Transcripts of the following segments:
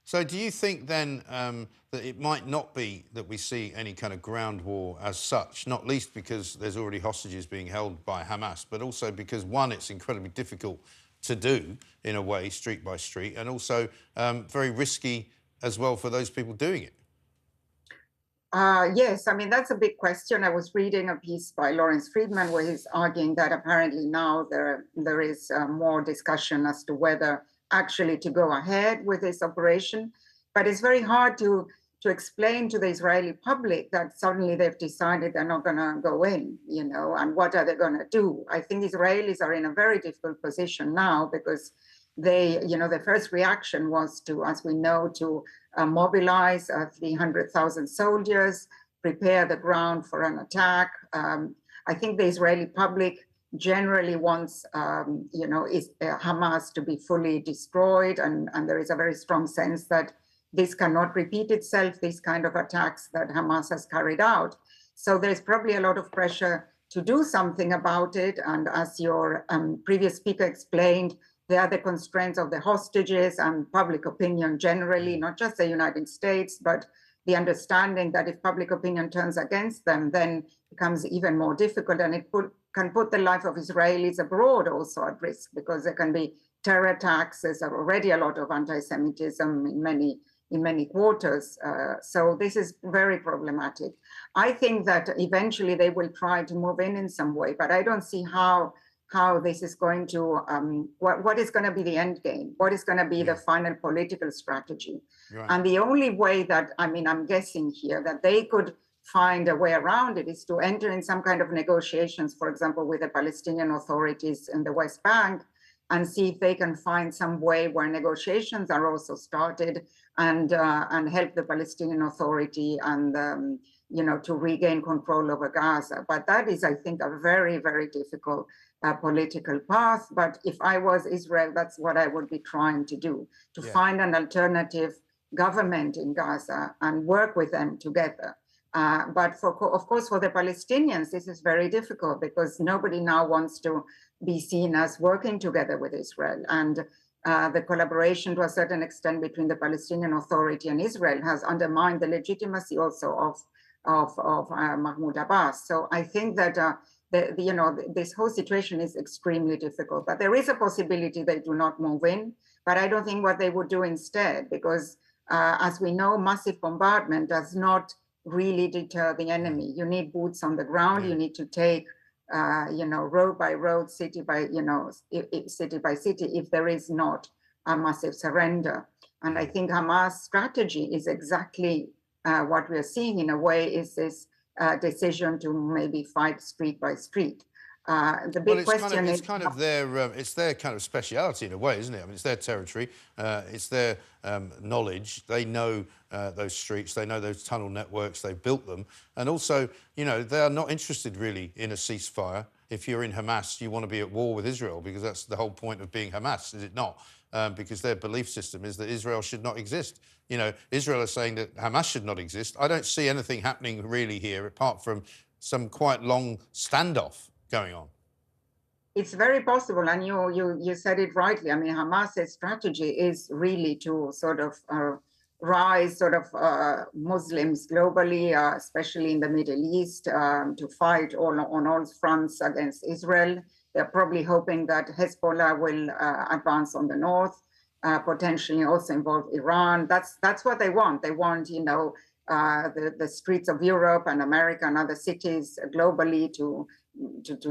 So do you think then that it might not be that we see any kind of ground war as such, not least because there's already hostages being held by Hamas, but also because, one, it's incredibly difficult to do in a way, street by street, and also very risky as well for those people doing it? Yes, I mean, that's a big question. I was reading a piece by Lawrence Friedman where he's arguing that apparently now there is more discussion as to whether actually to go ahead with this operation. But it's very hard to explain to the Israeli public that suddenly they've decided they're not going to go in, and what are they going to do? I think Israelis are in a very difficult position now because the first reaction was to, as we know, to mobilize 300,000 soldiers, prepare the ground for an attack. I think the Israeli public generally wants, Hamas to be fully destroyed, and there is a very strong sense that this cannot repeat itself, these kind of attacks that Hamas has carried out. So there's probably a lot of pressure to do something about it. And as your previous speaker explained, there are the constraints of the hostages and public opinion generally, not just the United States, but the understanding that if public opinion turns against them, then it becomes even more difficult. And it can put the life of Israelis abroad also at risk, because there can be terror attacks. There's already a lot of anti-Semitism in many quarters. So this is very problematic. I think that eventually they will try to move in some way, but I don't see how this is going to, what is going to be the end game? What is going to be the final political strategy? Right. And the only way that, I'm guessing here, that they could find a way around it is to enter in some kind of negotiations, for example, with the Palestinian authorities in the West Bank, and see if they can find some way where negotiations are also started and help the Palestinian Authority and to regain control over Gaza. But that is, I think, a very, very difficult political path. But if I was Israel, that's what I would be trying to do, to find an alternative government in Gaza and work with them together. But of course, for the Palestinians, this is very difficult because nobody now wants to be seen as working together with Israel. And the collaboration to a certain extent between the Palestinian Authority and Israel has undermined the legitimacy also of Mahmoud Abbas. So I think that this whole situation is extremely difficult. But there is a possibility they do not move in. But I don't think what they would do instead, because as we know, massive bombardment does not really deter the enemy. You need boots on the ground. You need to take road by road, city by city, if there is not a massive surrender. And I think Hamas' strategy is exactly what we are seeing in a way, is this decision to maybe fight street by street. The big question is kind of their kind of speciality in a way, isn't it? I mean, it's their territory, it's their knowledge. They know those streets, they know those tunnel networks, they've built them. And also, they are not interested really in a ceasefire. If you're in Hamas, you want to be at war with Israel, because that's the whole point of being Hamas, is it not? Because their belief system is that Israel should not exist. Israel is saying that Hamas should not exist. I don't see anything happening really here, apart from some quite long standoff going on. It's very possible, and you said it rightly. I mean, Hamas's strategy is really to sort of rise Muslims globally, especially in the Middle East, to fight on all fronts against Israel. They're probably hoping that Hezbollah will advance on the north, potentially also involve Iran. That's what they want. They want, the streets of Europe and America and other cities globally to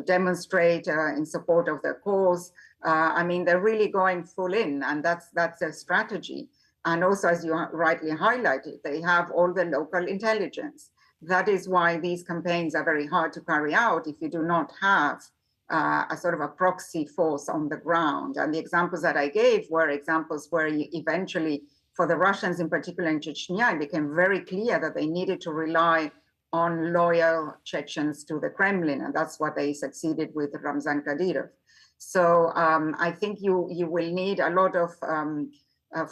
demonstrate in support of their cause. I mean, they're really going full in, and that's their strategy. And also, as you rightly highlighted, they have all the local intelligence. That is why these campaigns are very hard to carry out if you do not have a sort of a proxy force on the ground. And the examples that I gave were examples where eventually, for the Russians in particular in Chechnya, it became very clear that they needed to rely on loyal Chechens to the Kremlin, and that's what they succeeded with Ramzan Kadyrov. So I think you will need a lot of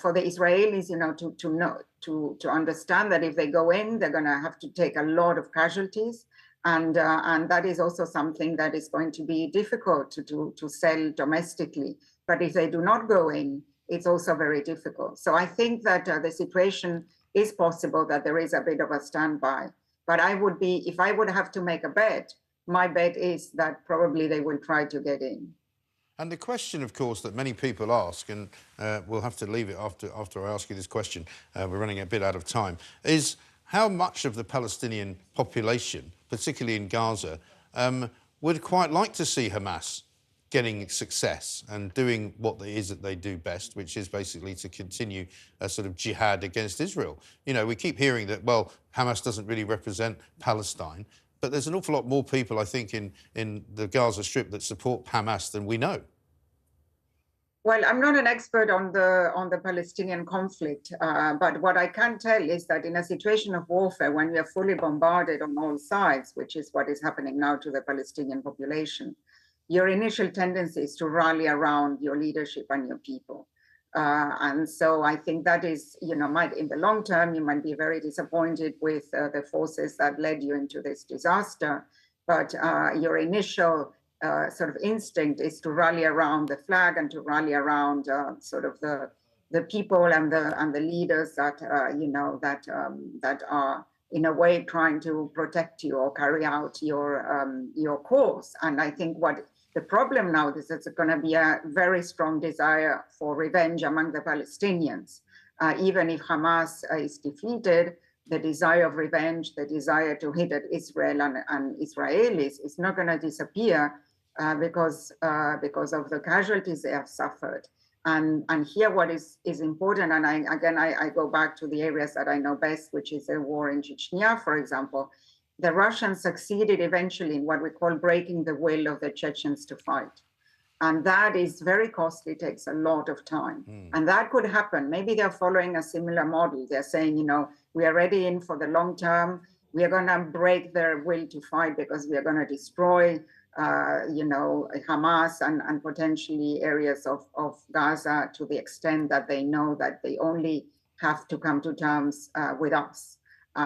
for the Israelis, to understand that if they go in, they're going to have to take a lot of casualties, and that is also something that is going to be difficult to sell domestically. But if they do not go in, it's also very difficult. So I think that the situation is possible that there is a bit of a standby. But if I would have to make a bet, my bet is that probably they will try to get in. And the question, of course, that many people ask, and we'll have to leave it after I ask you this question, we're running a bit out of time, is how much of the Palestinian population, particularly in Gaza, would quite like to see Hamas getting success and doing what it is that they do best, which is basically to continue a sort of jihad against Israel. You know, we keep hearing that, well, Hamas doesn't really represent Palestine, but there's an awful lot more people, I think, in the Gaza Strip that support Hamas than we know. Well, I'm not an expert on the Palestinian conflict, but what I can tell is that in a situation of warfare, when we are fully bombarded on all sides, which is what is happening now to the Palestinian population, your initial tendency is to rally around your leadership and your people. And so I think that is, you know, in the long term, you might be very disappointed with the forces that led you into this disaster, but your initial sort of instinct is to rally around the flag and to rally around sort of the people and the leaders that you know that are in a way trying to protect you or carry out your cause. And I think what the problem now is it's going to be a very strong desire for revenge among the Palestinians. Even if Hamas is defeated, the desire of revenge, the desire to hit at Israel and Israelis is not going to disappear because of the casualties they have suffered. And here what is important, and I go back to the areas that I know best, which is the war in Chechnya, for example. The Russians succeeded eventually in what we call breaking the will of the Chechens to fight. And that is very costly, takes a lot of time. And that could happen. Maybe they're following a similar model. They're saying, you know, we are ready in for the long term. We are going to break their will to fight because we are going to destroy, you know, Hamas and potentially areas of Gaza to the extent that they know that they only have to come to terms with us.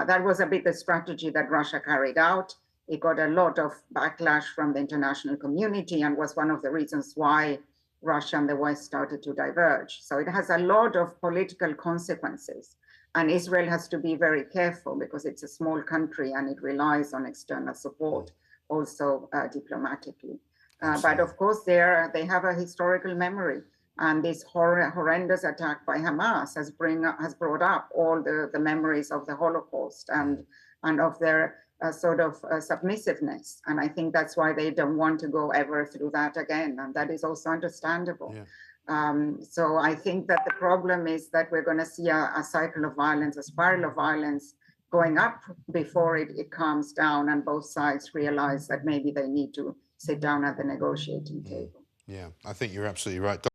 That was a bit the strategy that Russia carried out. It got a lot of backlash from the international community and was one of the reasons why Russia and the West started to diverge. So it has a lot of political consequences. And Israel has to be very careful because it's a small country and it relies on external support, also diplomatically. But of course, they have a historical memory. And this horrendous attack by Hamas has brought up all the memories of the Holocaust and of their sort of submissiveness. And I think that's why they don't want to go ever through that again. And that is also understandable. Yeah. So I think that the problem is that we're going to see a cycle of violence, a spiral of violence going up before it calms down and both sides realize that maybe they need to sit down at the negotiating table. Yeah, I think you're absolutely right.